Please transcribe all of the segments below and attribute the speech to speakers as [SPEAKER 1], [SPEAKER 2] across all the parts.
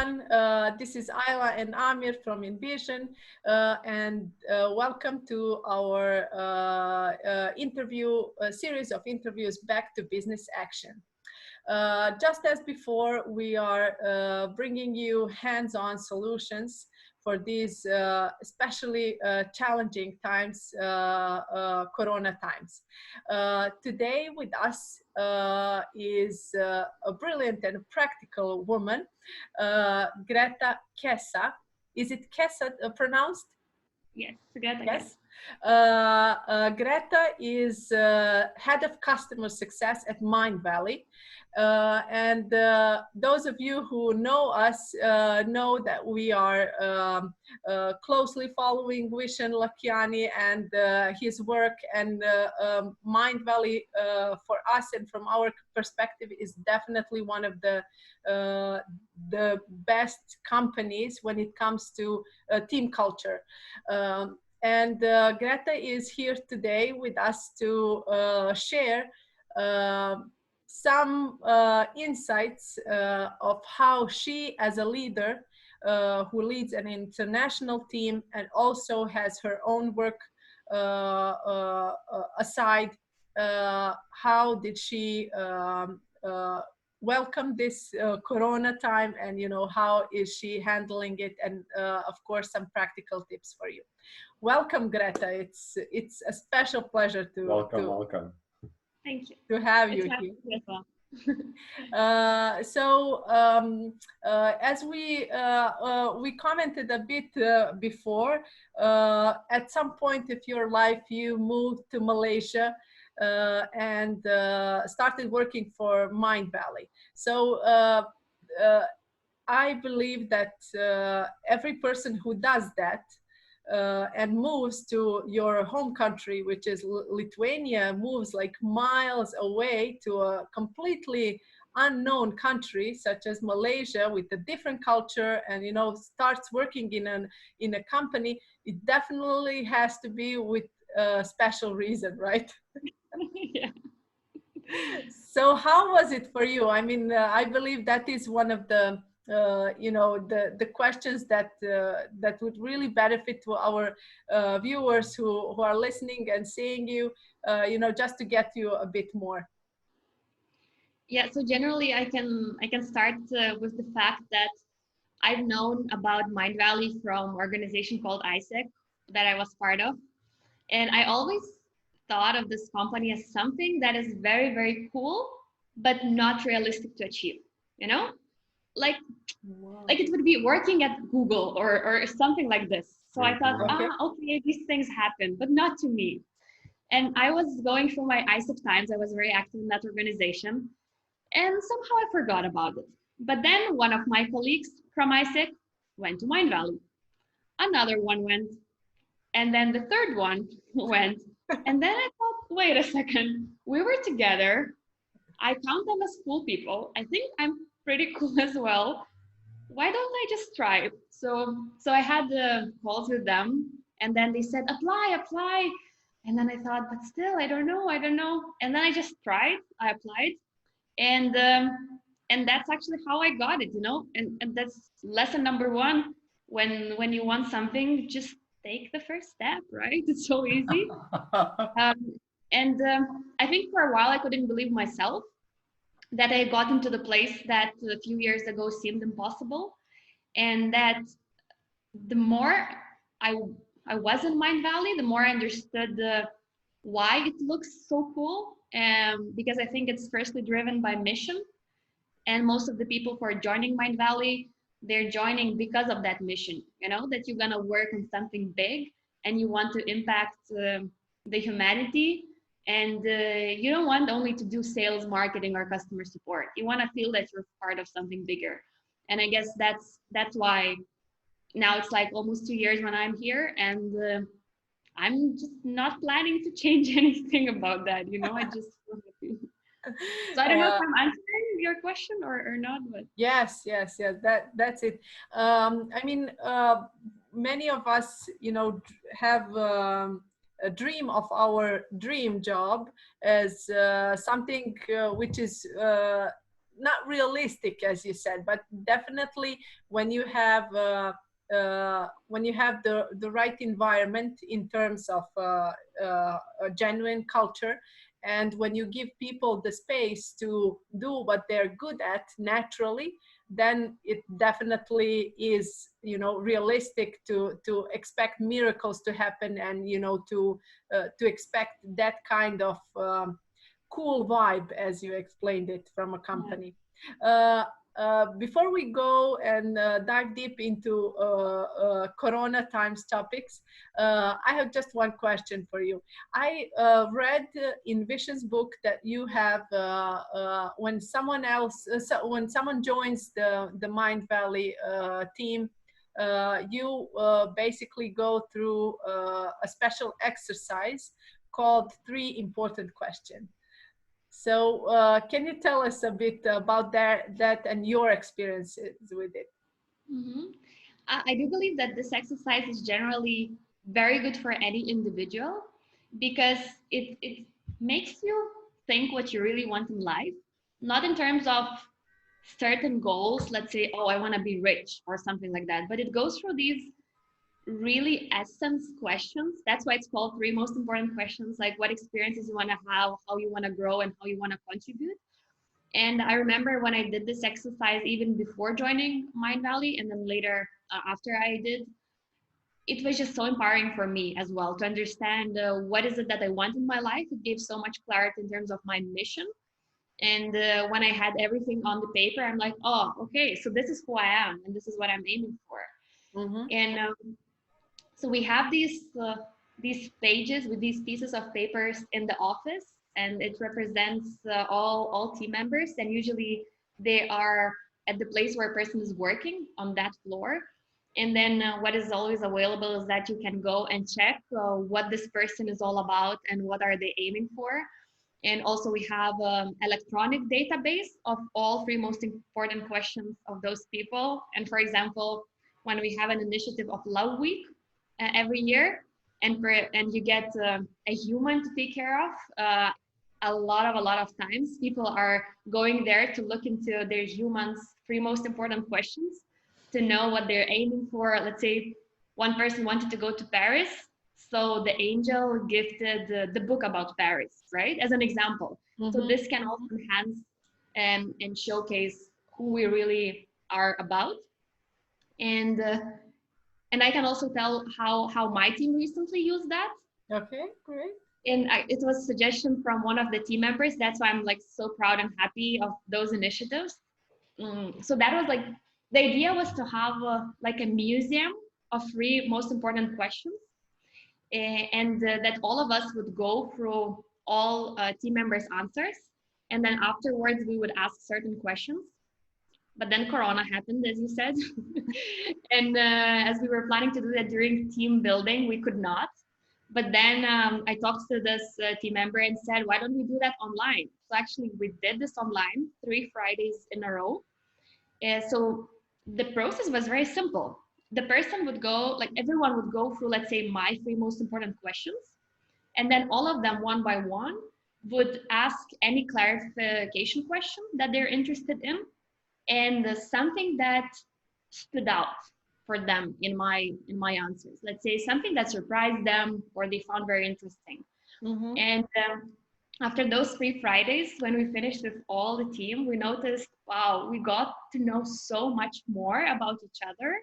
[SPEAKER 1] everyone. This is Ayla and Amir from Envision, and welcome to our series of interviews back to business action. Just as before, we are bringing you hands-on solutions for these especially challenging times, Corona times. Today with us is a brilliant and practical woman, Greta Kesa. Is it Kesa pronounced?
[SPEAKER 2] Yes, Greta.
[SPEAKER 1] Yes. Greta is head of customer success at Mindvalley. And those of you who know us know that we are closely following Vishen Lakhiani and his work, and Mindvalley for us and from our perspective is definitely one of the best companies when it comes to team culture. And Greta is here today with us to share some insights of how she, as a leader who leads an international team and also has her own work aside, how did she welcome this Corona time, and how is she handling it, and of course some practical tips for you. Welcome, Greta. It's a special pleasure to
[SPEAKER 3] welcome.
[SPEAKER 2] Thank you.
[SPEAKER 1] To have you here. As we commented a bit before, at some point of your life you moved to Malaysia and started working for Mindvalley. So I believe that every person who does that and moves to your home country, which is Lithuania, moves like miles away to a completely unknown country such as Malaysia with a different culture, and starts working in a company, it definitely has to be with a special reason, right?
[SPEAKER 2] Yeah.
[SPEAKER 1] So how was it for you? I mean, I believe that is one of the the questions that would really benefit to our viewers who are listening and seeing you, just to get you a bit more.
[SPEAKER 2] Yeah, so generally I can start with the fact that I've known about Mindvalley from an organization called ISEC that I was part of, and I always thought of this company as something that is very, very cool but not realistic to achieve, like
[SPEAKER 1] Wow.
[SPEAKER 2] Like it would be working at Google or something like this. So I thought, okay, these things happen, but not to me. And I was going through my ISEC times. I was very active in that organization, and somehow I forgot about it. But then one of my colleagues from ISEC went to Mindvalley. Another one went, and then the third one went. And then I thought, wait a second, we were together. I count them as cool people. I think I'm pretty cool as well. Why don't I just try? So I had the calls with them, and then they said, apply. And then I thought, but still, I don't know. And then I just tried, I applied. And that's actually how I got it, and that's lesson number one. When you want something, just take the first step, right? It's so easy. I think for a while I couldn't believe myself that I got into the place that a few years ago seemed impossible, and that the more I was in Mindvalley, the more I understood why it looks so cool. Because I think it's firstly driven by mission, and most of the people who are joining Mindvalley, they're joining because of that mission. That you're gonna work on something big and you want to impact the humanity. And you don't want only to do sales, marketing, or customer support. You want to feel that you're part of something bigger. And I guess that's why now it's like almost 2 years when I'm here, and I'm just not planning to change anything about that. I just want to. So I don't know if I'm answering your question or not, but
[SPEAKER 1] yes, that's it. I mean, many of us, have a dream of our dream job as something which is not realistic, as you said, but definitely when you have the right environment in terms of a genuine culture, and when you give people the space to do what they're good at naturally, then it definitely is, you know, realistic to expect miracles to happen, and you know, to expect that kind of cool vibe, as you explained it, from a company. Uh, Before we go and dive deep into Corona times topics, I have just one question for you. I read in Vision's book that you have, when someone else, when someone joins the Mindvalley team, you basically go through a special exercise called 3 Important Questions. So can you tell us a bit about that and your experiences with it?
[SPEAKER 2] Mm-hmm. I do believe that this exercise is generally very good for any individual because it makes you think what you really want in life, not in terms of certain goals, let's say, oh, I want to be rich or something like that, but it goes through these really essence questions. That's why it's called 3 Most Important Questions, like what experiences you want to have, how you want to grow, and how you want to contribute. And I remember when I did this exercise, even before joining Mindvalley, and then later after I did, it was just so empowering for me as well to understand what is it that I want in my life. It gave so much clarity in terms of my mission. And when I had everything on the paper, I'm like, oh, okay, so this is who I am, and this is what I'm aiming for.
[SPEAKER 1] Mm-hmm.
[SPEAKER 2] And so we have these pages with these pieces of papers in the office, and it represents all team members, and usually they are at the place where a person is working on that floor. And then what is always available is that you can go and check what this person is all about and what are they aiming for. And also we have electronic database of all 3 most important questions of those people. And for example, when we have an initiative of Love Week every year, and you get a human to take care of, a lot of times people are going there to look into their humans' 3 most important questions to know what they're aiming for. Let's say one person wanted to go to Paris, so the angel gifted the book about Paris, right? As an example. Mm-hmm. So this can also enhance and showcase who we really are about. And I can also tell how my team recently used that.
[SPEAKER 1] Okay, great.
[SPEAKER 2] And it was a suggestion from one of the team members. That's why I'm like so proud and happy of those initiatives. So that was like, the idea was to have like a museum of 3 most important questions, and that all of us would go through all team members' answers, and then afterwards we would ask certain questions. But then Corona happened, as you said, and as we were planning to do that during team building, we could not. But then I talked to this team member and said, why don't we do that online? So actually we did this online 3 Fridays in a row. So the process was very simple. The person would go, like everyone would go through, let's say, my 3 most important questions. And then all of them, one by one, would ask any clarification question that they're interested in, and something that stood out for them in my answers. Let's say something that surprised them or they found very interesting. Mm-hmm. And after those 3 Fridays, when we finished with all the team, we noticed, wow, we got to know so much more about each other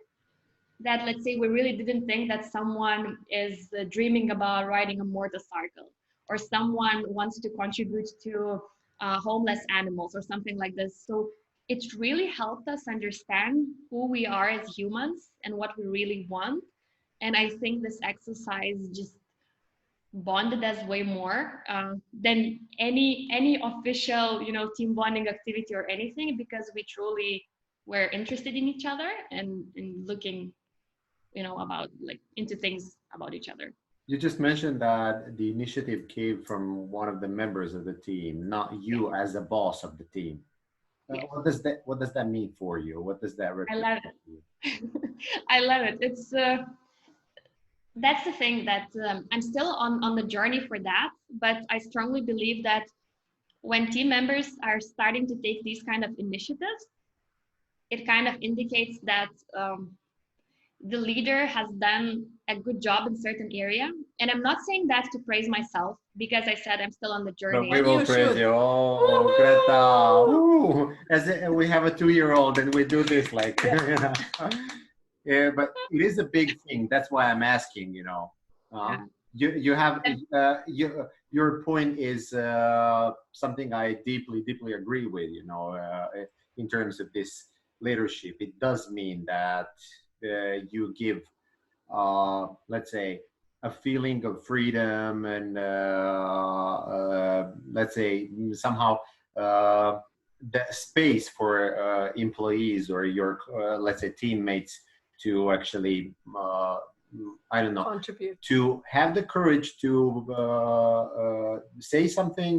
[SPEAKER 2] that, let's say, we really didn't think that someone is dreaming about riding a motorcycle, or someone wants to contribute to homeless animals or something like this. So it really helped us understand who we are as humans and what we really want. And I think this exercise just bonded us way more than any official, team bonding activity or anything, because we truly were interested in each other and looking, about like into things about each other.
[SPEAKER 3] You just mentioned that the initiative came from one of the members of the team, not you as the boss of the team. Yes. What does that mean for you? What does that represent?
[SPEAKER 2] I love it. I love it. It's that's the thing that I'm still on the journey for that, but I strongly believe that when team members are starting to take these kind of initiatives, it kind of indicates that the leader has done a good job in certain area. And I'm not saying that to praise myself, because I said I'm still on the journey.
[SPEAKER 3] But we will praise you. Oh, Greta. Woo. As we have a 2-year-old and we do this like,
[SPEAKER 1] Yeah.
[SPEAKER 3] Yeah, but it is a big thing. That's why I'm asking,
[SPEAKER 2] Yeah.
[SPEAKER 3] You have, your point is something I deeply agree with, in terms of this leadership. It does mean that you give, let's say, a feeling of freedom and let's say somehow the space for employees or your let's say teammates to actually I don't know,
[SPEAKER 1] Contribute.
[SPEAKER 3] to have the courage to say something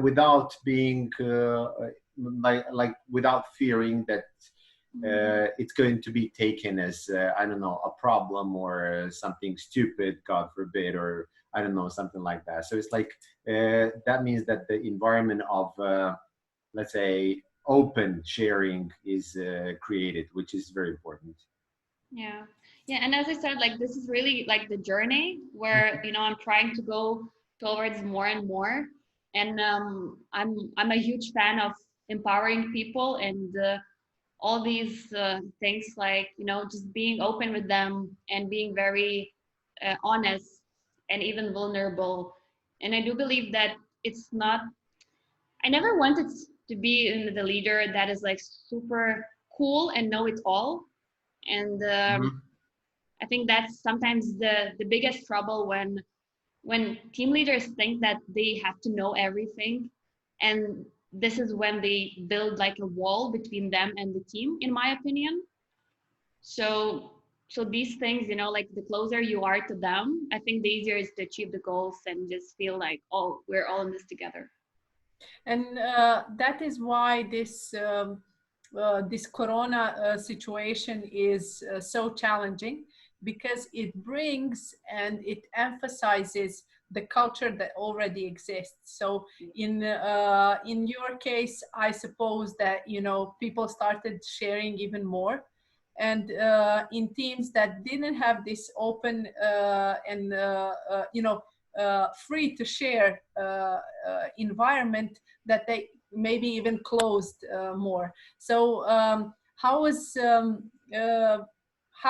[SPEAKER 3] without being like without fearing that it's going to be taken as I don't know, a problem or something stupid, God forbid, or I don't know, something like that. So it's like that means that the environment of let's say open sharing is created, which is very important.
[SPEAKER 2] Yeah. Yeah. And as I said, like, this is really like the journey where, I'm trying to go towards more and more. And I'm a huge fan of empowering people and all these things, like, just being open with them and being very honest and even vulnerable. And I do believe that it's not, I never wanted to be in the leader that is like super cool and know it all. And I think that's sometimes the biggest trouble when team leaders think that they have to know everything, and this is when they build like a wall between them and the team, in my opinion. So these things, like, the closer you are to them, I think the easier is to achieve the goals and just feel like, oh, we're all in this together.
[SPEAKER 1] And that is why this corona situation is so challenging, because it brings and it emphasizes the culture that already exists. So in your case, I suppose that people started sharing even more, and in teams that didn't have this open and free to share environment, that they maybe even closed more. So how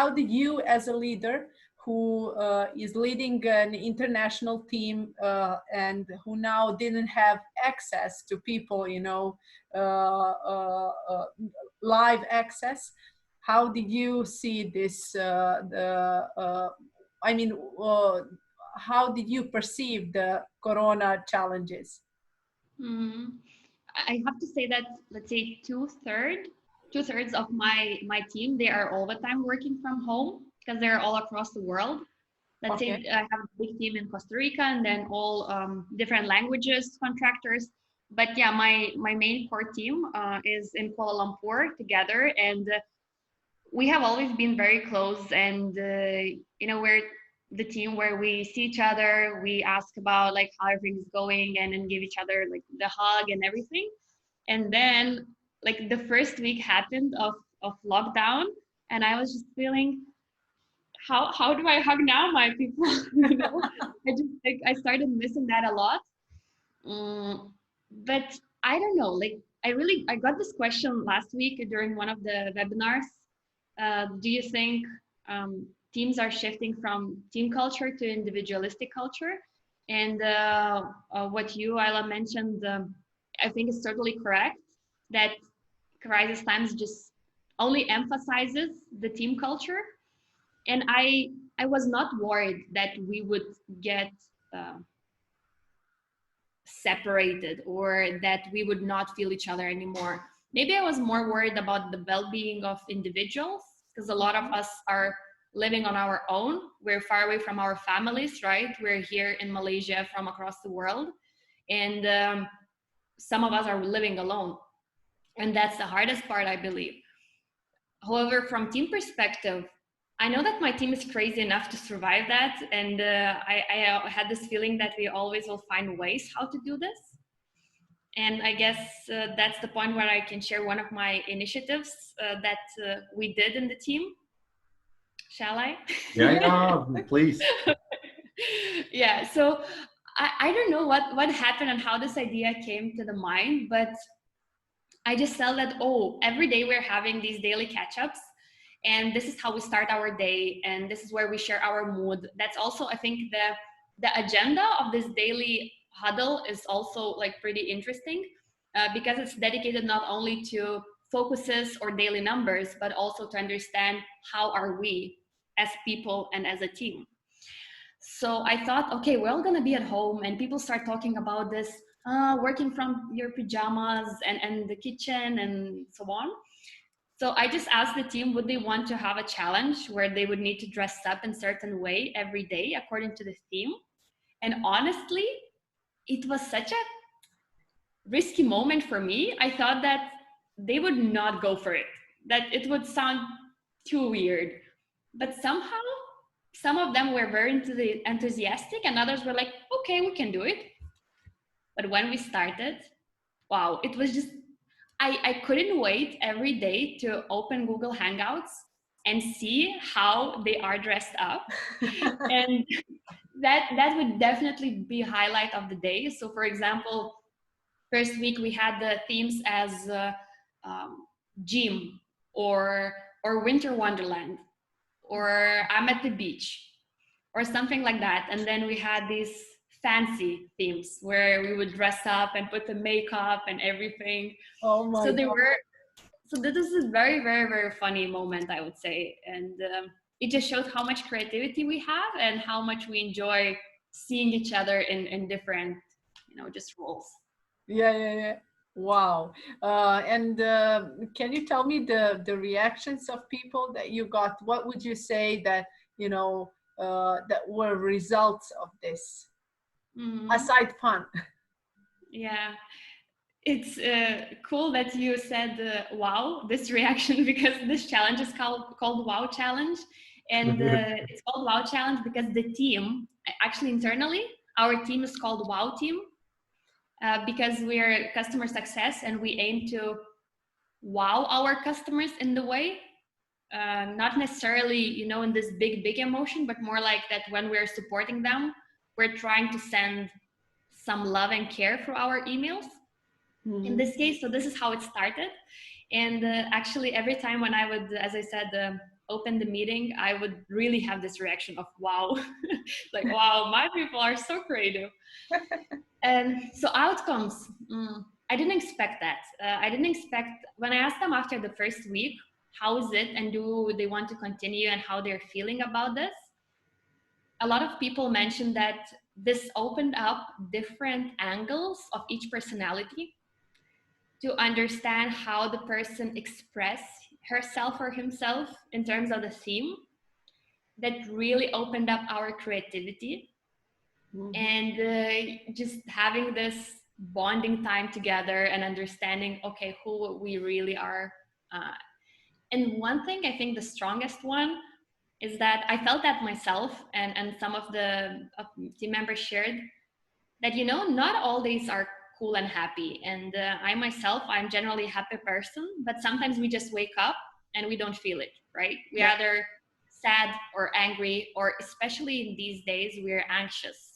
[SPEAKER 1] did you, as a leader who is leading an international team and who now didn't have access to people, live access, how did you see this? How did you perceive the corona challenges?
[SPEAKER 2] I have to say that, let's say, two-thirds of my team, they are all the time working from home because they're all across the world. Let's say I have a big team in Costa Rica, and then all different languages contractors. But yeah, my main core team is in Kuala Lumpur together, and we have always been very close. And we're the team where we see each other, we ask about like how everything's going, and then give each other like the hug and everything. And then like the first week happened of lockdown, and I was just feeling, how do I hug now, my people? I started missing that a lot. But I don't know, like, I got this question last week during one of the webinars. Do you think teams are shifting from team culture to individualistic culture? And what you, Ayla, mentioned, I think is totally correct, that crisis times just only emphasizes the team culture. And I was not worried that we would get separated, or that we would not feel each other anymore. Maybe I was more worried about the well-being of individuals, because a lot of us are living on our own. We're far away from our families, right? We're here in Malaysia from across the world, and some of us are living alone, and that's the hardest part, I believe. However, from team perspective, I know that my team is crazy enough to survive that, and I had this feeling that we always will find ways how to do this. And I guess that's the point where I can share one of my initiatives that we did in the team. Shall I?
[SPEAKER 3] Yeah, please.
[SPEAKER 2] Yeah, so I don't know what happened and how this idea came to the mind, but I just felt that, oh, every day we're having these daily catch-ups, and this is how we start our day, and this is where we share our mood. That's also, I think, the agenda of this daily huddle is also like pretty interesting, because it's dedicated not only to focuses or daily numbers, but also to understand how are we as people and as a team. So I thought, okay, we're all gonna be at home, and people start talking about this, working from your pajamas and the kitchen and so on. So I just asked the team, would they want to have a challenge where they would need to dress up in a certain way every day according to the theme? And honestly, it was such a risky moment for me. I thought that they would not go for it, that it would sound too weird. But somehow, some of them were very enthusiastic, and others were like, okay, we can do it. But when we started, wow, it was just, I couldn't wait every day to open Google Hangouts and see how they are dressed up. And that would definitely be a highlight of the day. So for example, first week we had the themes as gym or winter wonderland, or I'm at the beach, or something like that. And then we had these fancy themes where we would dress up and put the makeup and everything.
[SPEAKER 1] Oh my
[SPEAKER 2] So they
[SPEAKER 1] God.
[SPEAKER 2] were, so this is a very, very, very funny moment, I would say. And it just shows how much creativity we have and how much we enjoy seeing each other in different, just roles.
[SPEAKER 1] Yeah. Wow. And can you tell me the reactions of people that you got? What would you say that, that were results of this, aside fun?
[SPEAKER 2] Yeah. It's cool that you said wow, this reaction, because this challenge is called Wow Challenge. And it's called Wow Challenge because the team, actually internally, our team is called Wow Team, because we're customer success and we aim to wow our customers in the way, not necessarily, in this big emotion, but more like that when we're supporting them, we're trying to send some love and care through our emails. In this case, so this is how it started. And actually every time when I would, as I said, open the meeting, I would really have this reaction of wow. Like, wow, my people are so creative. And so outcomes, I didn't expect that. I didn't expect, when I asked them after the first week, how is it and do they want to continue and how they're feeling about this, a lot of people mentioned that this opened up different angles of each personality, to understand how the person express herself or himself in terms of the theme. That really opened up our creativity. And just having this bonding time together and understanding, okay, who we really are. And one thing, I think the strongest one, is that I felt that myself, and some of the team members shared that, not all days are cool and happy. And I myself, I'm generally a happy person, but sometimes we just wake up and we don't feel it, right? We either sad or angry, or especially in these days, we're anxious.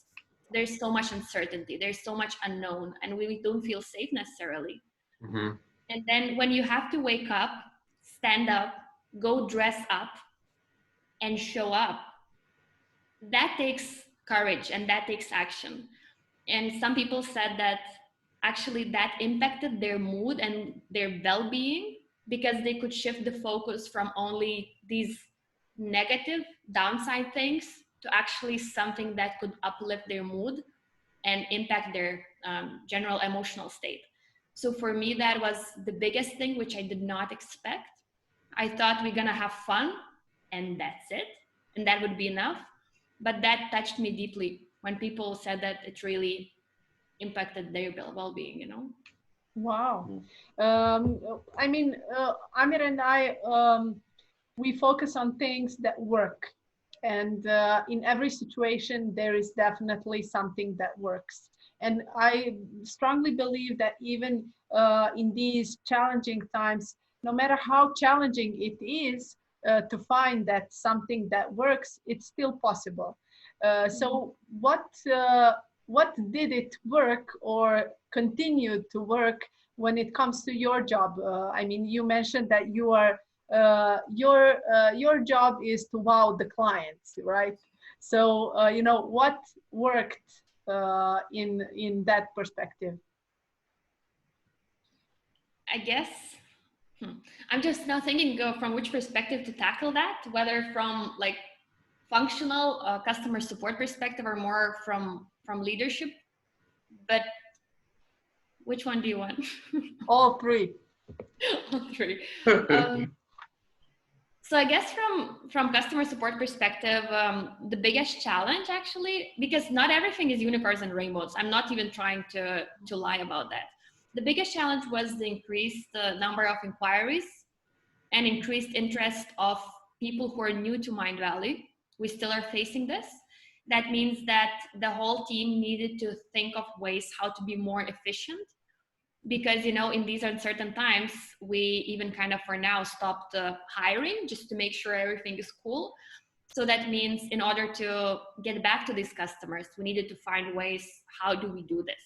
[SPEAKER 2] There's so much uncertainty, there's so much unknown, and we don't feel safe necessarily. And then when you have to wake up, stand up, go dress up, and show up, that takes courage and that takes action. And some people said that actually that impacted their mood and their well-being, because they could shift the focus from only these negative downside things to actually something that could uplift their mood and impact their general emotional state. So for me, that was the biggest thing, which I did not expect. I thought we're gonna have fun and that's it, and that would be enough. But that touched me deeply when people said that it really impacted their well-being.
[SPEAKER 1] Wow. I mean, Amir and I, we focus on things that work. And in every situation, there is definitely something that works. And I strongly believe that even in these challenging times, no matter how challenging it is, to find that something that works, it's still possible. So what did it work or continue to work when it comes to your job? I mean, you mentioned that you are your job is to wow the clients, right? So you know, what worked in that perspective?
[SPEAKER 2] I guess I'm just now thinking from which perspective to tackle that, whether from like functional customer support perspective or more from leadership. But which one do you want?
[SPEAKER 1] All three.
[SPEAKER 2] All three. So I guess from customer support perspective, the biggest challenge actually, because not everything is unicorns and rainbows. I'm not even trying to lie about that. The biggest challenge was the increased number of inquiries and increased interest of people who are new to Mindvalley. We still are facing this. That means that the whole team needed to think of ways how to be more efficient, because you know, in these uncertain times, we even kind of for now stopped hiring just to make sure everything is cool. So that means in order to get back to these customers, we needed to find ways, how do we do this?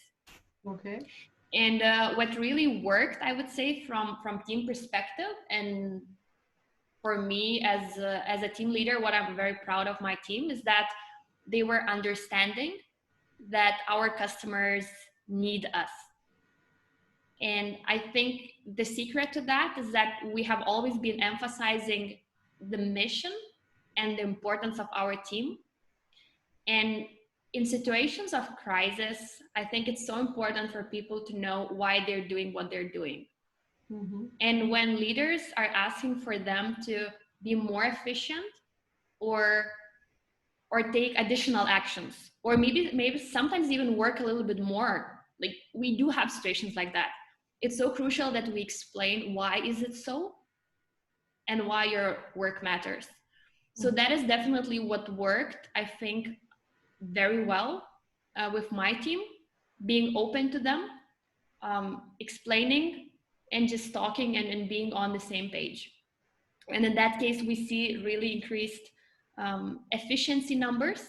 [SPEAKER 1] Okay.
[SPEAKER 2] And what really worked, I would say, from team perspective, and for me as a team leader, what I'm very proud of my team is that they were understanding that our customers need us. And I think the secret to that is that we have always been emphasizing the mission and the importance of our team. And in situations of crisis, I think it's so important for people to know why they're doing what they're doing. Mm-hmm. And when leaders are asking for them to be more efficient or take additional actions, or maybe sometimes even work a little bit more, like we do have situations like that, it's so crucial that we explain why is it so and why your work matters. So that is definitely what worked, I think, very well with my team, being open to them, explaining and just talking and being on the same page. And in that case, we see really increased efficiency numbers.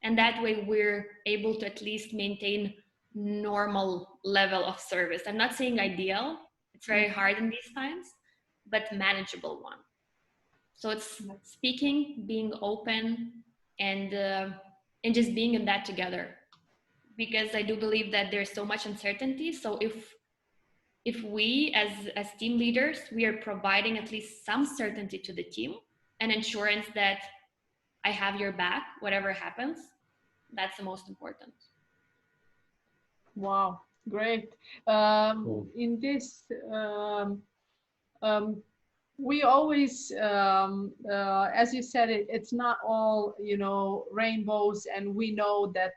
[SPEAKER 2] And that way we're able to at least maintain normal level of service. I'm not saying ideal, it's very hard in these times, but manageable one. So it's speaking, being open, and just being in that together. Because I do believe that there's so much uncertainty. So if we as team leaders, we are providing at least some certainty to the team and assurance that I have your back, whatever happens, that's the most important.
[SPEAKER 1] Wow, great.
[SPEAKER 3] Cool.
[SPEAKER 1] In this, we always, as you said, it's not all, you know, rainbows, and we know that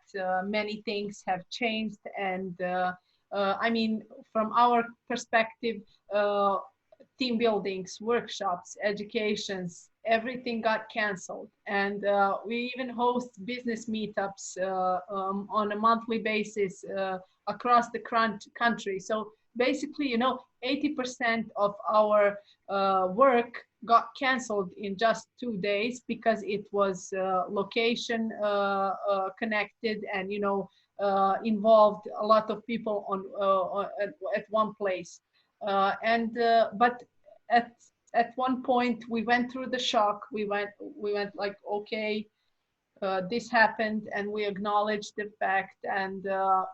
[SPEAKER 1] many things have changed. And I mean, from our perspective, team buildings, workshops, educations, everything got canceled. And we even host business meetups on a monthly basis across the country. So basically, you know, 80% of our work got canceled in just 2 days because it was location connected, and, you know, involved a lot of people on at one place. But at one point we went through the shock. We went like, okay, this happened, and we acknowledged the fact, and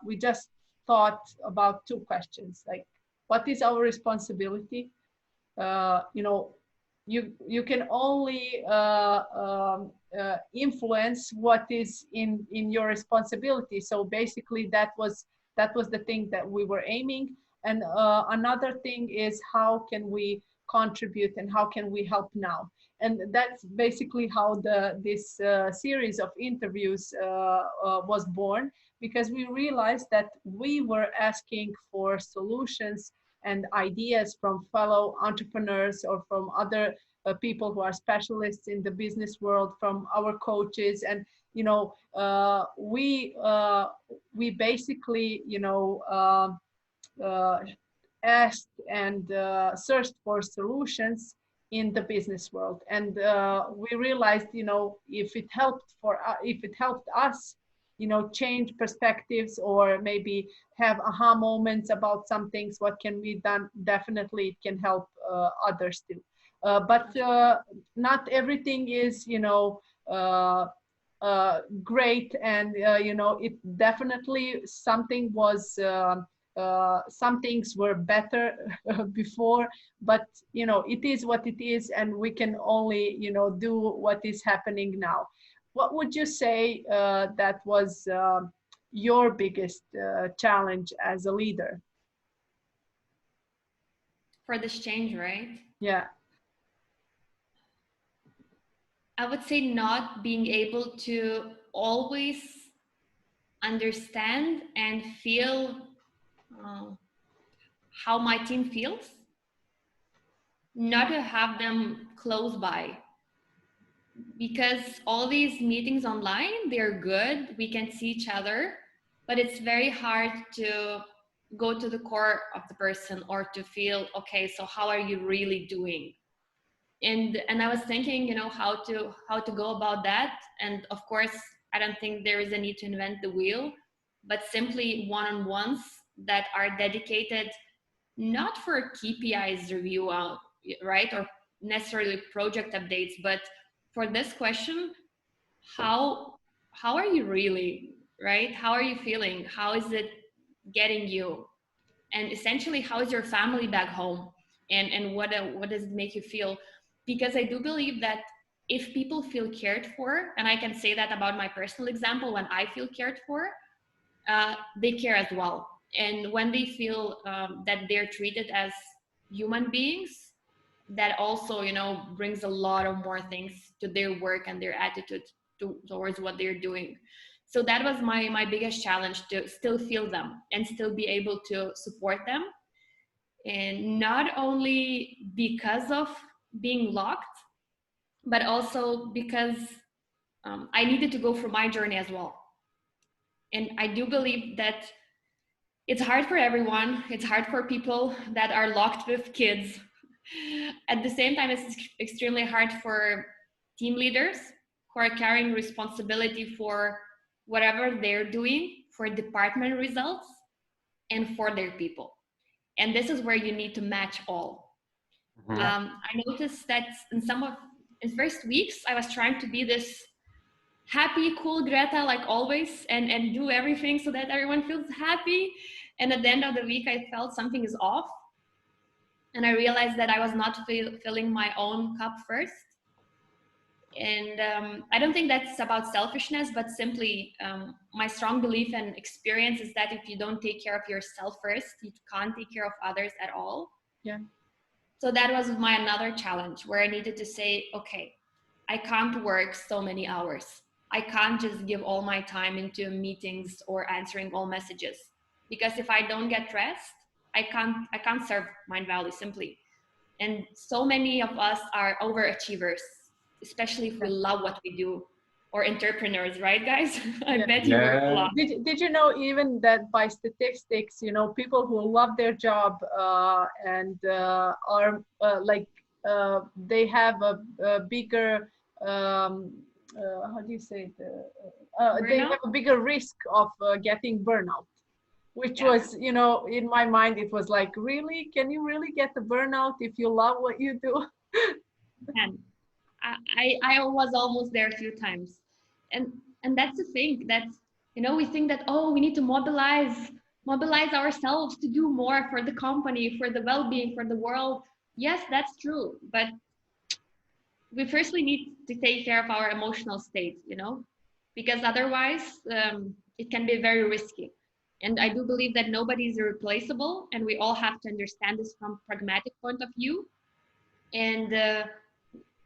[SPEAKER 1] we just thought about two questions, like, what is our responsibility? You know, you can only influence what is in your responsibility. So basically that was the thing that we were aiming. And another thing is, how can we contribute and how can we help now? And that's basically how this series of interviews was born, because we realized that we were asking for solutions and ideas from fellow entrepreneurs or from other people who are specialists in the business world, from our coaches. And we basically asked and searched for solutions in the business world, and we realized, if it helped us, change perspectives, or maybe have aha moments about some things, what can be done, definitely it can help others too. But not everything is great, and it definitely some things were better before, but it is what it is, and we can only do what is happening now. What would you say that was your biggest challenge as a leader
[SPEAKER 2] for this change, right?
[SPEAKER 1] Yeah.
[SPEAKER 2] I would say not being able to always understand and feel how my team feels, not to have them close by, because all these meetings online, they're good, we can see each other, but it's very hard to go to the core of the person, or to feel, okay, so how are you really doing? And I was thinking, how to go about that. And of course, I don't think there is a need to invent the wheel, but simply one-on-ones that are dedicated not for KPIs review out, right, or necessarily project updates, but for this question, how are you really, right? How are you feeling? How is it getting you? And essentially, how is your family back home? And what does it make you feel? Because I do believe that if people feel cared for, and I can say that about my personal example, when I feel cared for, they care as well. And when they feel that they're treated as human beings, that also, brings a lot of more things to their work and their attitude towards what they're doing. So that was my biggest challenge, to still feel them and still be able to support them. And not only because of being locked, but also because I needed to go through my journey as well. And I do believe that it's hard for everyone. It's hard for people that are locked with kids. At the same time, it's extremely hard for team leaders who are carrying responsibility for whatever they're doing, for department results, and for their people. And this is where you need to match all. I noticed that in first weeks, I was trying to be this happy, cool Greta, like always, and do everything so that everyone feels happy. And at the end of the week, I felt something is off. And I realized that I was not filling my own cup first. And I don't think that's about selfishness, but simply my strong belief and experience is that if you don't take care of yourself first, you can't take care of others at all.
[SPEAKER 1] Yeah.
[SPEAKER 2] So that was my another challenge, where I needed to say, okay, I can't work so many hours. I can't just give all my time into meetings or answering all messages, because if I don't get rest, I can't serve Mindvalley simply. And so many of us are overachievers, especially if we love what we do, or entrepreneurs, right, guys? I bet you work a lot.
[SPEAKER 1] Did you know even that by statistics, people who love their job and are they have a bigger how do you say it? They have a bigger risk of getting burnout, which was, in my mind, it was like, really? Can you really get the burnout if you love what you do?
[SPEAKER 2] And I was almost there a few times. And that's the thing, that, we think that, oh, we need to mobilize ourselves to do more for the company, for the well-being, for the world. Yes, that's true. But we firstly need to take care of our emotional state, because otherwise it can be very risky. And I do believe that nobody is irreplaceable, and we all have to understand this from a pragmatic point of view. And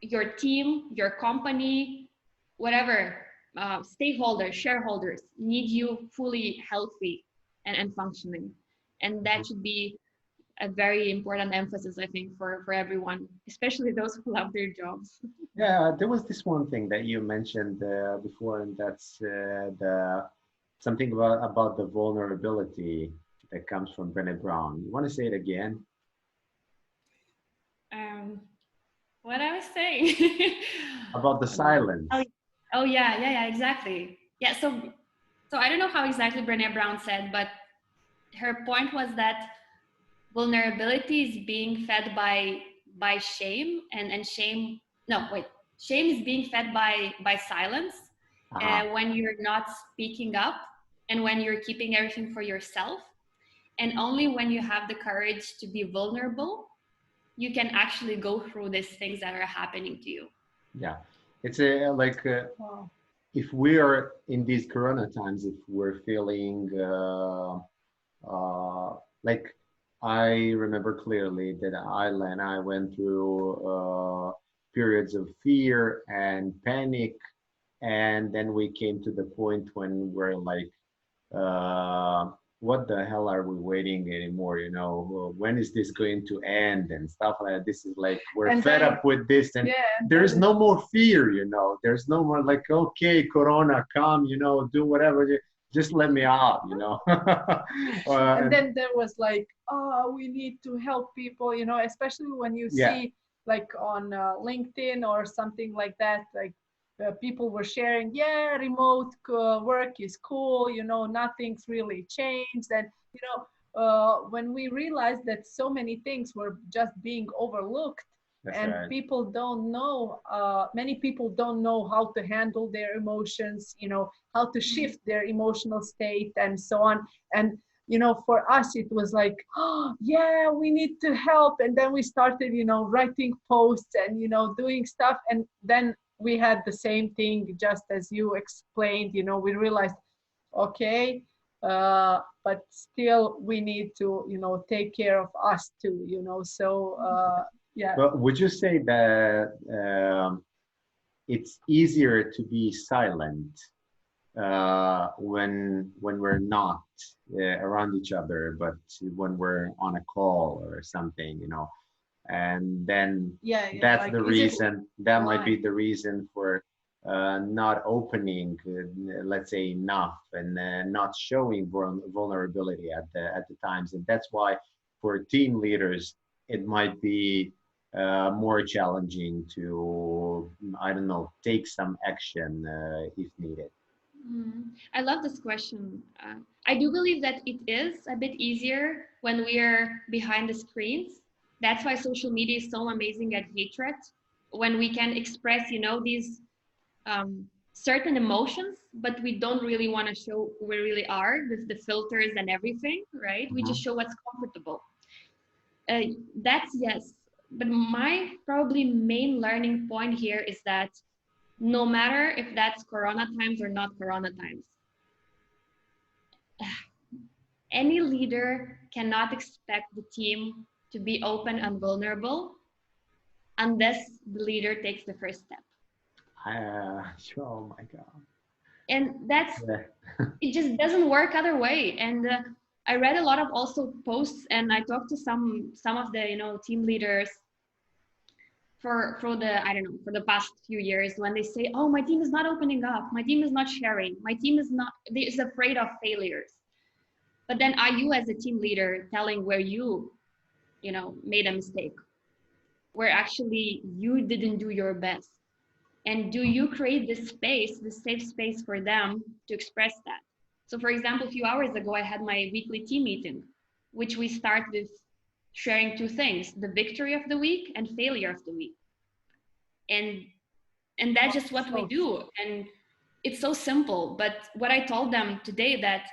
[SPEAKER 2] your team, your company, whatever, stakeholders, shareholders need you fully healthy and functioning. And that should be a very important emphasis, I think, for everyone, especially those who love their jobs.
[SPEAKER 3] Yeah, there was this one thing that you mentioned before, and that's the something about the vulnerability that comes from Brené Brown. You want to say it again?
[SPEAKER 2] What I was saying
[SPEAKER 3] About the silence.
[SPEAKER 2] Oh yeah, exactly. Yeah, so I don't know how exactly Brené Brown said, but her point was that vulnerability is being fed by shame, and shame, no wait, shame is being fed by silence, when you're not speaking up and when you're keeping everything for yourself. And only when you have the courage to be vulnerable, you can actually go through these things that are happening to you.
[SPEAKER 3] Yeah, it's like if we are in these Corona times, if we're feeling like, I remember clearly that Ayla and I went through periods of fear and panic, and then we came to the point when we're like, what the hell are we waiting anymore? You know, well, when is this going to end and stuff like that? This is like, we're fed up with this, and there's no more fear, you know, there's no more like, okay, Corona, come, you know, do whatever, just let me out, you know.
[SPEAKER 1] And then there was like, oh, we need to help people, you know, especially when you see like on LinkedIn or something like that, like people were sharing, yeah, remote work is cool, you know, nothing's really changed. And, you know, when we realized that so many things were just being overlooked, people don't know, many people don't know how to handle their emotions, you know, how to shift their emotional state and so on. And, you know, for us, it was like, oh, yeah, we need to help. And then we started, you know, writing posts and, you know, doing stuff. And then we had the same thing, just as you explained, you know, we realized, okay, but still we need to, you know, take care of us too, you know, so yeah.
[SPEAKER 3] But would you say that it's easier to be silent when we're not around each other, but when we're on a call or something, you know, and then that's like, the reason, that might be the reason for not opening, let's say, enough, and not showing vulnerability at the times. And that's why for team leaders, it might be more challenging to, I don't know, take some action if needed.
[SPEAKER 2] I love this question. I do believe that it is a bit easier when we are behind the screens. That's why social media is so amazing at hatred, when we can express, you know, these certain emotions, but we don't really want to show who we really are with the filters and everything, right? We just show what's comfortable. That's yes. But my probably main learning point here is that no matter if that's Corona times or not Corona times, any leader cannot expect the team to be open and vulnerable unless the leader takes the first step.
[SPEAKER 3] Oh my God.
[SPEAKER 2] And that's, it just doesn't work other way. And I read a lot of also posts, and I talked to some of the, you know, team leaders for the, I don't know, for the past few years, when they say, oh, my team is not opening up, my team is not sharing, my team is afraid of failures. But then are you as a team leader telling where you know, made a mistake, where actually you didn't do your best? And do you create this space, this safe space for them to express that? So for example, a few hours ago, I had my weekly team meeting, which we start with sharing two things: the victory of the week and failure of the week. And that's just what we do. And it's so simple. But what I told them today, that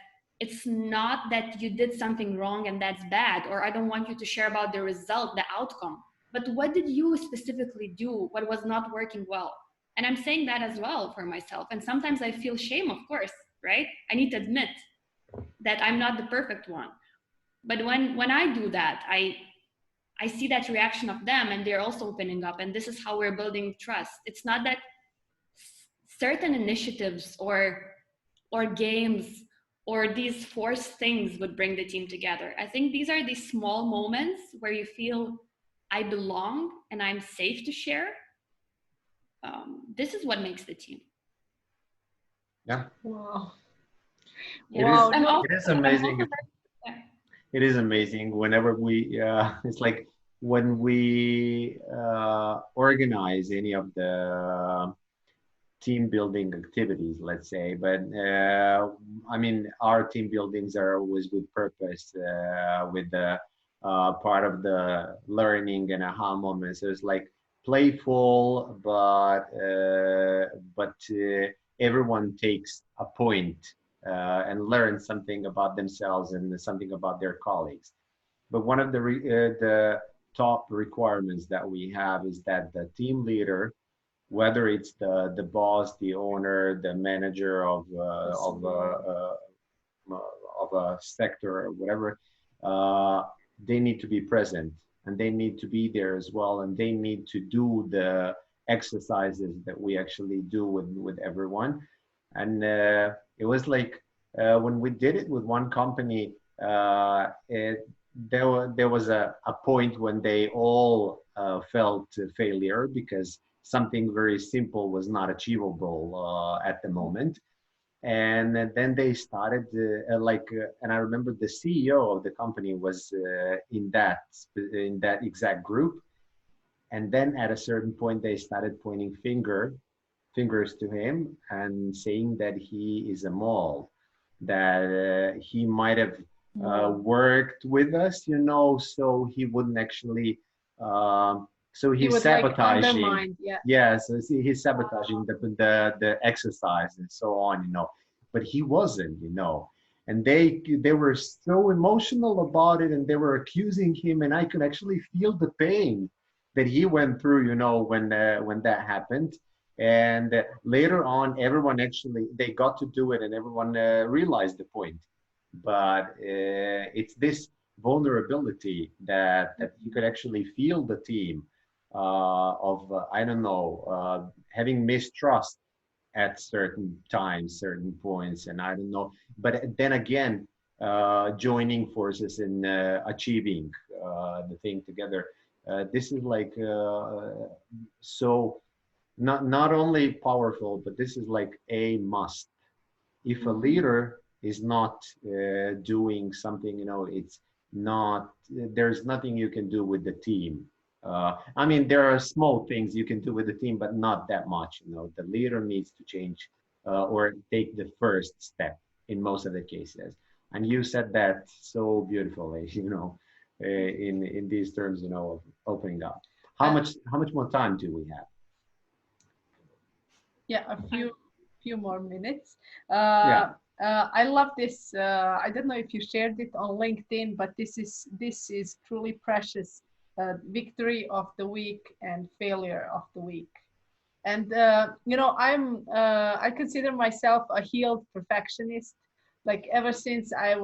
[SPEAKER 2] it's not that you did something wrong and that's bad, or I don't want you to share about the result, the outcome, but what did you specifically do? What was not working well? And I'm saying that as well for myself. And sometimes I feel shame, of course, right? I need to admit that I'm not the perfect one. But when I do that, I see that reaction of them, and they're also opening up. And this is how we're building trust. It's not that certain initiatives or games or these forced things would bring the team together. I think these are these small moments where you feel I belong and I'm safe to share. This is what makes the team.
[SPEAKER 3] Yeah.
[SPEAKER 1] Wow.
[SPEAKER 3] It
[SPEAKER 1] Wow.
[SPEAKER 3] is,
[SPEAKER 1] No.
[SPEAKER 3] it is amazing.
[SPEAKER 2] Yeah.
[SPEAKER 3] It is amazing whenever we, it's like when we organize any of the team building activities, let's say, but I mean, our team buildings are always with purpose, with the part of the learning and aha moments. So it's like playful, but everyone takes a point and learns something about themselves and something about their colleagues. But one of the top requirements that we have is that the team leader, whether it's the boss, the owner, the manager of a sector or whatever, they need to be present and they need to be there as well, and they need to do the exercises that we actually do with everyone. And it was like when we did it with one company, there was a point when they all felt failure because something very simple was not achievable at the moment. And then they started and I remember the CEO of the company was in that exact group. And then at a certain point, they started pointing fingers to him and saying that he is a mole, that he might have worked with us, you know, so he wouldn't actually, so
[SPEAKER 1] He
[SPEAKER 3] he's
[SPEAKER 1] would like
[SPEAKER 3] sabotaging.
[SPEAKER 1] undermine, yeah.
[SPEAKER 3] Yeah, so he's sabotaging the exercise and so on, you know, but he wasn't, you know. And they were so emotional about it, and they were accusing him, and I could actually feel the pain that he went through, you know, when that happened. And later on, everyone actually, they got to do it and everyone realized the point. But it's this vulnerability that you could actually feel the team I don't know, having mistrust at certain times, certain points, and I don't know. But then again, joining forces and achieving the thing together. This is like so not only powerful, but this is like a must. If a leader is not doing something, you know, it's not, there's nothing you can do with the team. I mean, there are small things you can do with the team, but not that much. You know, the leader needs to change or take the first step in most of the cases. And you said that so beautifully, you know, in these terms, you know, of opening up. How much more time do we have?
[SPEAKER 1] Yeah, a few more minutes.
[SPEAKER 3] Yeah.
[SPEAKER 1] I love this. I don't know if you shared it on LinkedIn, but this is truly precious. Victory of the week and failure of the week. And you know, I consider myself a healed perfectionist. Like ever since I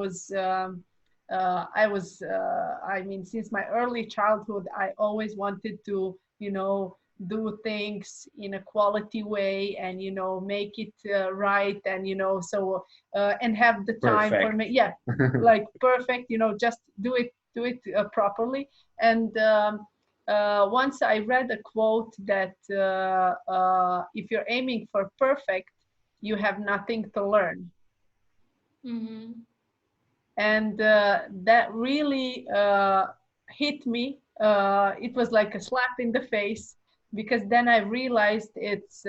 [SPEAKER 1] mean, since my early childhood, I always wanted to, you know, do things in a quality way and, you know, make it right. And, you know, so, and have the time for me. Yeah. Like perfect, you know, just do it properly. And once I read a quote that if you're aiming for perfect, you have nothing to learn.
[SPEAKER 2] Mm-hmm.
[SPEAKER 1] And that really hit me. It was like a slap in the face, because then I realized it's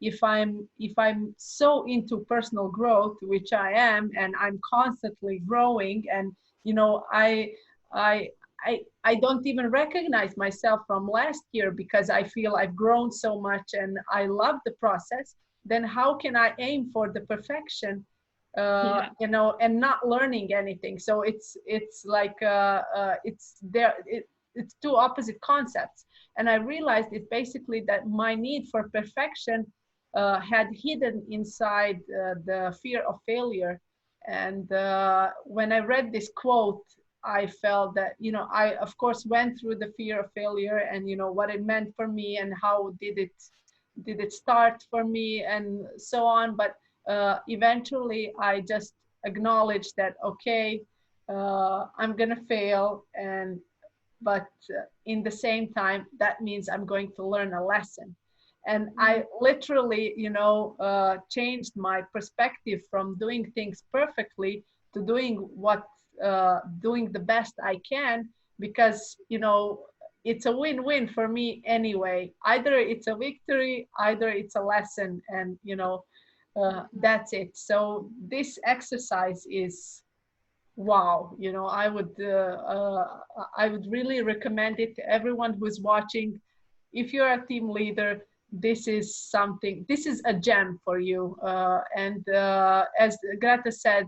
[SPEAKER 1] if I'm so into personal growth, which I am, and I'm constantly growing, and you know, I I don't even recognize myself from last year because I feel I've grown so much and I love the process. Then how can I aim for the perfection, you know, and not learning anything? So it's like it's there. It's two opposite concepts. And I realized it basically that my need for perfection had hidden inside the fear of failure. And when I read this quote, I felt that, you know, I of course went through the fear of failure and, you know, what it meant for me and how did it start for me and so on. But eventually I just acknowledged that, okay, I'm gonna fail, but in the same time, that means I'm going to learn a lesson. And I literally, changed my perspective from doing things perfectly to doing the best I can, because, it's a win-win for me anyway. Either it's a victory, either it's a lesson, and, that's it. So this exercise is wow. I would really recommend it to everyone who's watching. If you're a team leader, this is a gem for you. And as Greta said,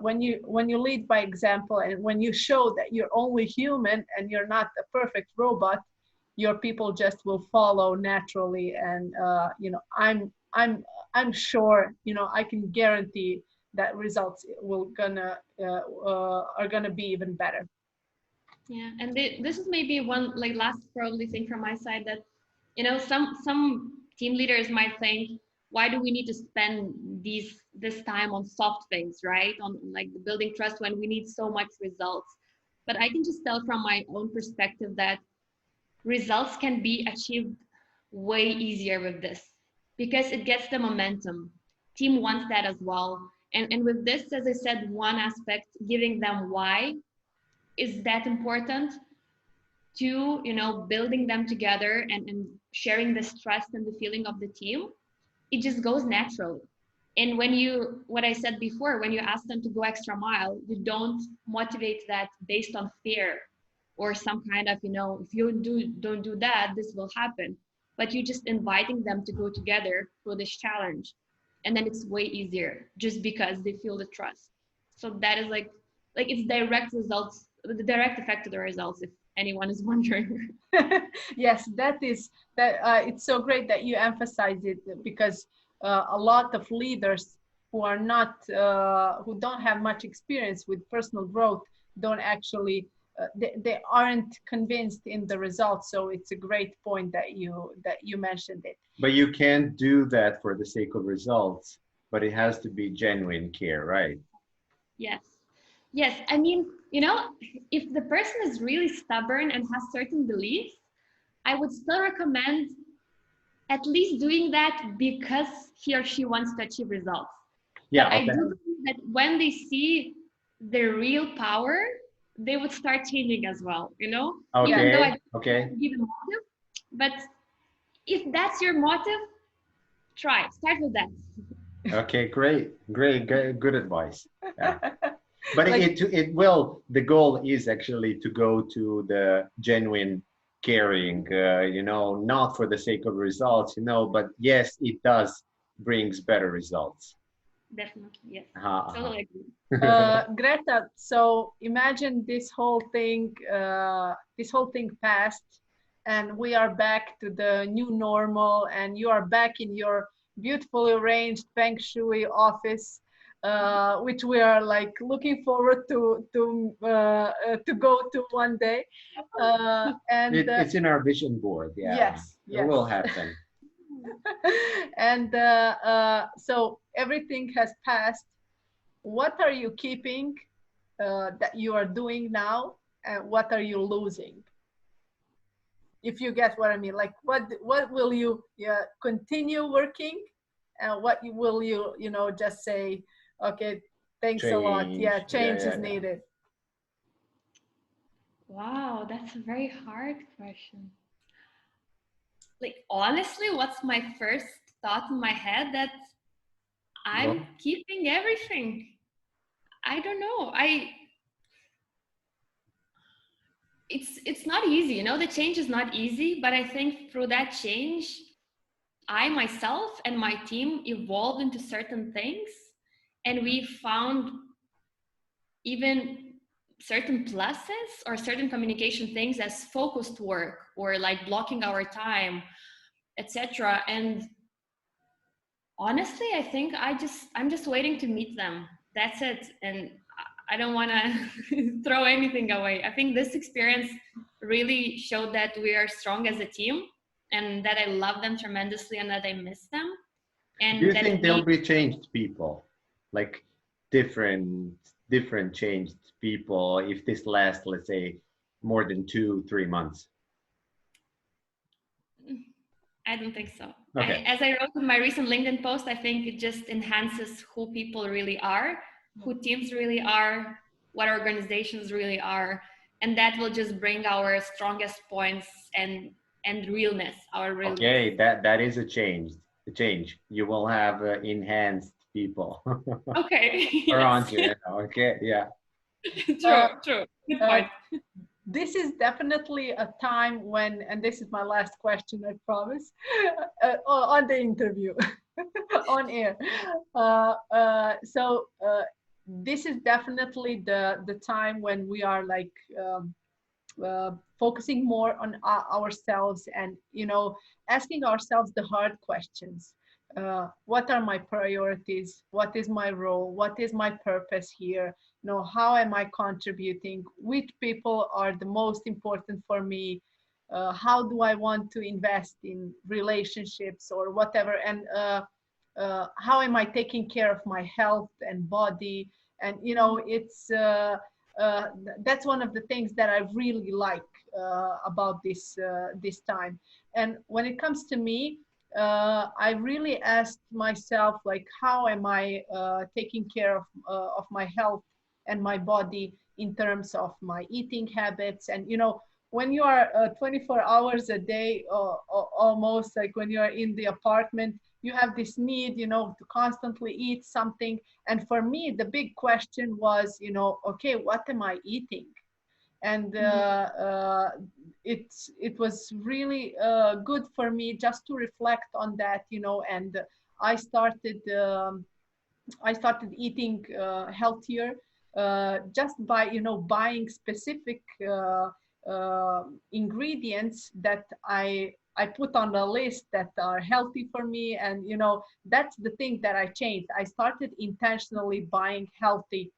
[SPEAKER 1] when you lead by example, and when you show that you're only human and you're not a perfect robot, your people just will follow naturally. And I'm sure, I can guarantee that results are gonna be even better.
[SPEAKER 2] Yeah, and this is maybe one like last probably thing from my side, that some team leaders might think, why do we need to spend this time on soft things, right? On like the building trust, when we need so much results. But I can just tell from my own perspective that results can be achieved way easier with this, because it gets the momentum. Team wants that as well. And with this, as I said, one aspect, giving them why is that important, to building them together and sharing this trust and the feeling of the team, it just goes naturally. And what I said before, when you ask them to go extra mile, you don't motivate that based on fear or some kind of, if you don't do that, this will happen. But you're just inviting them to go together through this challenge. And then it's way easier just because they feel the trust. So that is like it's direct results, the direct effect of the results, if anyone is wondering.
[SPEAKER 1] Yes, it's so great that you emphasize it, because a lot of leaders who are not who don't have much experience with personal growth don't actually they aren't convinced in the results. So it's a great point that you mentioned it.
[SPEAKER 3] But you can't do that for the sake of results, but it has to be genuine care, right?
[SPEAKER 2] Yes, I mean, if the person is really stubborn and has certain beliefs, I would still recommend at least doing that because he or she wants to achieve results.
[SPEAKER 3] Yeah,
[SPEAKER 2] but I do believe that when they see the real power, they would start changing as well,
[SPEAKER 3] Okay.
[SPEAKER 2] Even though I
[SPEAKER 3] Okay.
[SPEAKER 2] give a motive. But if that's your motive, start with that.
[SPEAKER 3] Okay, great, good advice. Yeah. But the goal is actually to go to the genuine caring, not for the sake of results, but yes, it does brings better results.
[SPEAKER 2] Definitely, yes.
[SPEAKER 3] Totally
[SPEAKER 2] agree.
[SPEAKER 1] Greta, so imagine this whole thing passed, and we are back to the new normal, and you are back in your beautifully arranged feng shui office, which we are like looking forward to go to one day. And
[SPEAKER 3] it's in our vision board. Yeah.
[SPEAKER 1] Yes.
[SPEAKER 3] It will happen.
[SPEAKER 1] And so everything has passed. What are you keeping that you are doing now, and what are you losing? If you get what I mean, like what will you continue working, and what will you just say, okay, thanks a lot. Yeah, change is needed.
[SPEAKER 2] Wow, that's a very hard question. Like, honestly, what's my first thought in my head? That I'm keeping everything. I don't know. It's not easy, the change is not easy, but I think through that change, I myself and my team evolved into certain things, and we found even certain pluses or certain communication things as focused work, or like blocking our time, etc. And honestly, I think I'm just waiting to meet them. That's it. And I don't want to throw anything away. I think this experience really showed that we are strong as a team, and that I love them tremendously, and that I miss them. And
[SPEAKER 3] Do you
[SPEAKER 2] that
[SPEAKER 3] think
[SPEAKER 2] it
[SPEAKER 3] there'll
[SPEAKER 2] needs,
[SPEAKER 3] be changed people, like different changed people, if this lasts, let's say, more than 2-3 months?
[SPEAKER 2] I don't think so.
[SPEAKER 3] Okay.
[SPEAKER 2] As I wrote in my recent LinkedIn post, I think it just enhances who people really are, who teams really are, what organizations really are, and that will just bring our strongest points and realness, our realness.
[SPEAKER 3] Okay, that is a change. A change. You will have enhanced people
[SPEAKER 2] Okay.
[SPEAKER 3] around
[SPEAKER 2] Yes.
[SPEAKER 3] you. Okay, yeah.
[SPEAKER 2] True. True. Good
[SPEAKER 1] Uh,
[SPEAKER 2] point.
[SPEAKER 1] this is definitely a time when, and this is my last question, I promise, on the interview, on air. This is definitely the time when we are like focusing more on ourselves, and asking ourselves the hard questions. What are my priorities? What is my role? What is my purpose here? How am I contributing? Which people are the most important for me? How do I want to invest in relationships or whatever? And how am I taking care of my health and body? And it's that's one of the things that I really like about this time. And when it comes to me, I really asked myself, like, how am I taking care of my health and my body in terms of my eating habits? And when you are 24 hours a day, almost like when you are in the apartment, you have this need, to constantly eat something. And for me, the big question was, okay, what am I eating? And it was really good for me just to reflect on that, and I started um, I started eating healthier, just by buying specific ingredients that I put on the list that are healthy for me. And that's the thing that I changed. I started intentionally buying healthy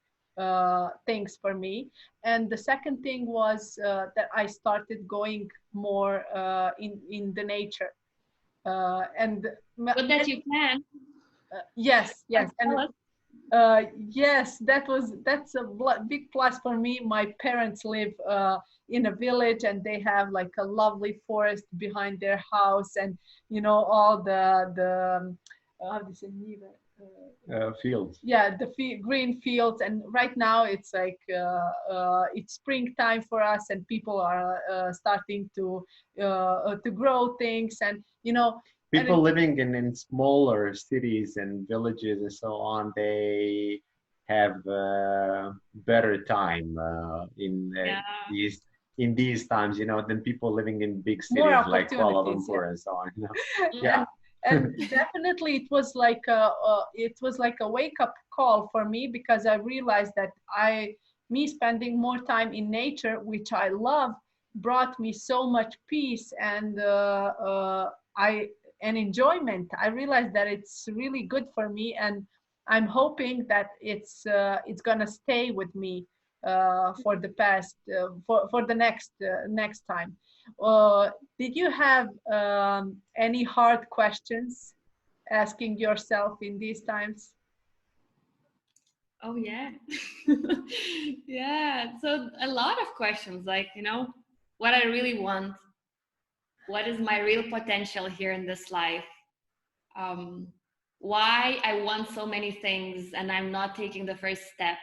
[SPEAKER 1] things for me. And the second thing was that I started going more in the nature. And
[SPEAKER 2] But that you can.
[SPEAKER 1] yes, and
[SPEAKER 2] Tell us.
[SPEAKER 1] yes, that's a big plus for me. My parents live in a village, and they have like a lovely forest behind their house, and all the how do you say,
[SPEAKER 3] Fields.
[SPEAKER 1] yeah, the green fields. And right now it's like it's springtime for us, and people are starting to grow things, and and
[SPEAKER 3] People living in smaller cities and villages and so on, they have better time
[SPEAKER 2] Yeah.
[SPEAKER 3] these in these times, than people living in big
[SPEAKER 1] more
[SPEAKER 3] cities like Kuala
[SPEAKER 1] opportunities.
[SPEAKER 3] Lumpur and so on.
[SPEAKER 2] Mm.
[SPEAKER 3] Yeah.
[SPEAKER 1] And definitely it was like a wake up call for me, because I realized that me spending more time in nature, which I love, brought me so much peace and I and enjoyment. I realized that it's really good for me, and I'm hoping that it's gonna stay with me for the past for the next time. Did you have any hard questions asking yourself in these times?
[SPEAKER 2] Oh yeah. Yeah. So a lot of questions, like, what I really want, what is my real potential here in this life? Um, why I want so many things and I'm not taking the first step.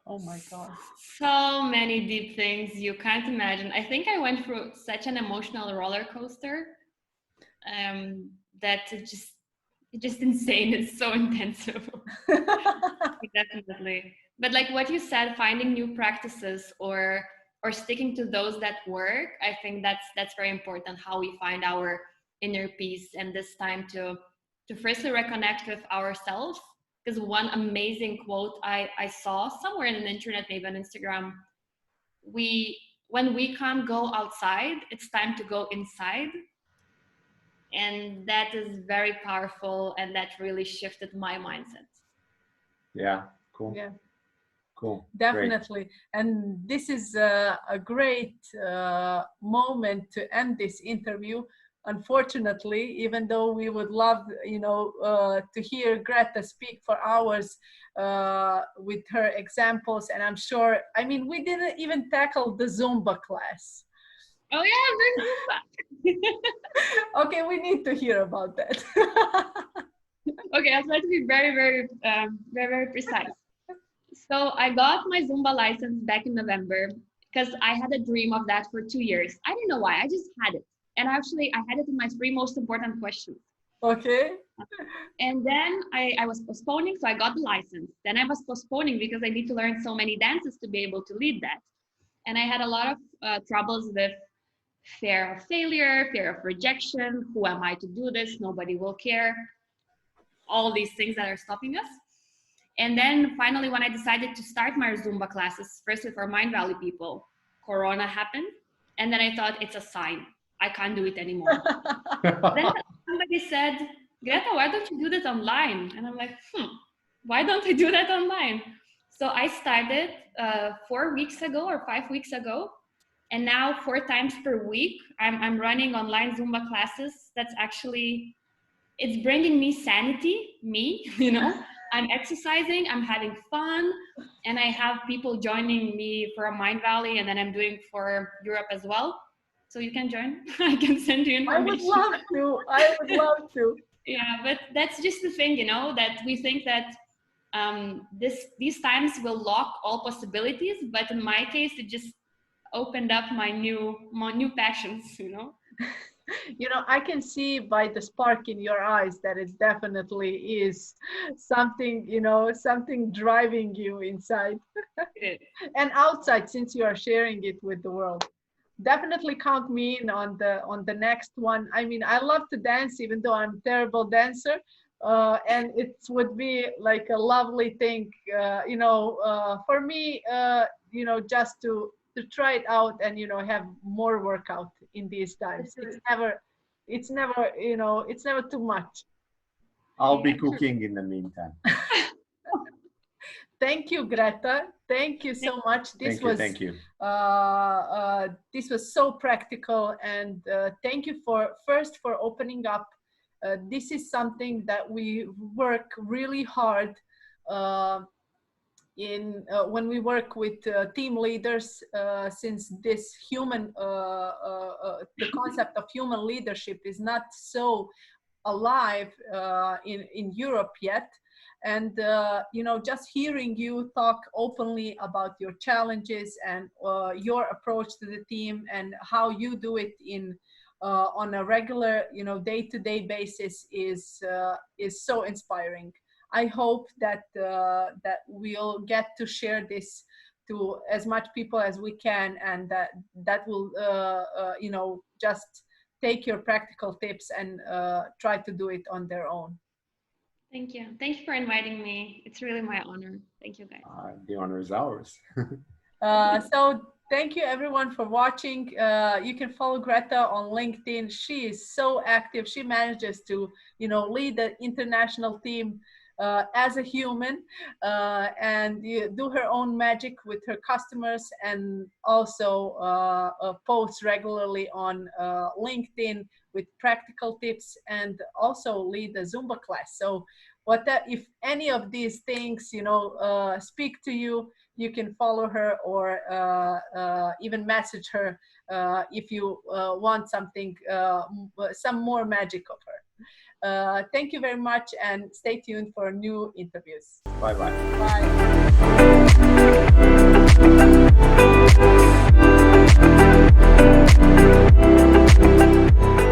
[SPEAKER 1] Oh my God.
[SPEAKER 2] So many deep things you can't imagine. I think I went through such an emotional roller coaster that it's just insane. It's so intensive. Definitely. But like what you said, finding new practices or sticking to those that work, I think that's very important, how we find our inner peace, and this time to firstly reconnect with ourselves. Because one amazing quote I saw somewhere in the internet, maybe on Instagram, when we can't go outside, it's time to go inside. And that is very powerful, and that really shifted my mindset.
[SPEAKER 3] Yeah. Cool.
[SPEAKER 1] Yeah,
[SPEAKER 3] Cool. Great.
[SPEAKER 1] definitely. And this is a great moment to end this interview. unfortunately, even though we would love, to hear Greta speak for hours with her examples. And I'm sure, we didn't even tackle the Zumba class.
[SPEAKER 2] Oh yeah, there's Zumba.
[SPEAKER 1] Okay, we need to hear about that.
[SPEAKER 2] Okay, I'll try to be very, very, very precise. So I got my Zumba license back in November because I had a dream of that for 2 years. I didn't know why, I just had it. And actually, I had it in my 3 most important questions.
[SPEAKER 1] Okay.
[SPEAKER 2] And then I was postponing, so I got the license. Then I was postponing because I need to learn so many dances to be able to lead that. And I had a lot of troubles with fear of failure, fear of rejection. Who am I to do this? Nobody will care. All these things that are stopping us. And then finally, when I decided to start my Zumba classes, firstly for Mindvalley people, Corona happened. And then I thought, it's a sign. I can't do it anymore. Then somebody said, Greta, why don't you do this online? And I'm like, why don't I do that online? So I started 4 weeks ago or 5 weeks ago. And now 4 times per week, I'm running online Zumba classes. That's actually, it's bringing me sanity, I'm exercising, I'm having fun, and I have people joining me for a Mindvalley, and then I'm doing for Europe as well. So you can join. I can send you information.
[SPEAKER 1] I would love to.
[SPEAKER 2] Yeah, but that's just the thing, that we think that these times will lock all possibilities, but in my case, it just opened up my new passions,
[SPEAKER 1] I can see by the spark in your eyes that it definitely is something, something driving you inside and outside, since you are sharing it with the world. Definitely count me in on the next one. I love to dance, even though I'm a terrible dancer. And it would be like a lovely thing, for me, just to try it out and, have more workout in these times. It's never too much.
[SPEAKER 3] I'll be cooking in the meantime.
[SPEAKER 1] Thank you, Greta. Thank you so much.
[SPEAKER 3] Thank you.
[SPEAKER 1] This was so practical, and thank you for opening up. This is something that we work really hard when we work with team leaders, since this the concept of human leadership is not so alive in Europe yet. And, just hearing you talk openly about your challenges and your approach to the team and how you do it on a regular, day-to-day basis is so inspiring. I hope that we'll get to share this to as much people as we can, and that will, just take your practical tips and try to do it on their own.
[SPEAKER 2] Thank you. Thank you for inviting me. It's really my honor. Thank you, guys.
[SPEAKER 3] The honor is ours.
[SPEAKER 1] So thank you everyone for watching. You can follow Greta on LinkedIn. She is so active. She manages to, lead the international team as a human, and do her own magic with her customers, and also posts regularly on LinkedIn with practical tips, and also lead a Zumba class. So if any of these things, speak to you, you can follow her or even message her if you want something, some more magic of her. Thank you very much, and stay tuned for new interviews.
[SPEAKER 3] Bye-bye.
[SPEAKER 1] Bye.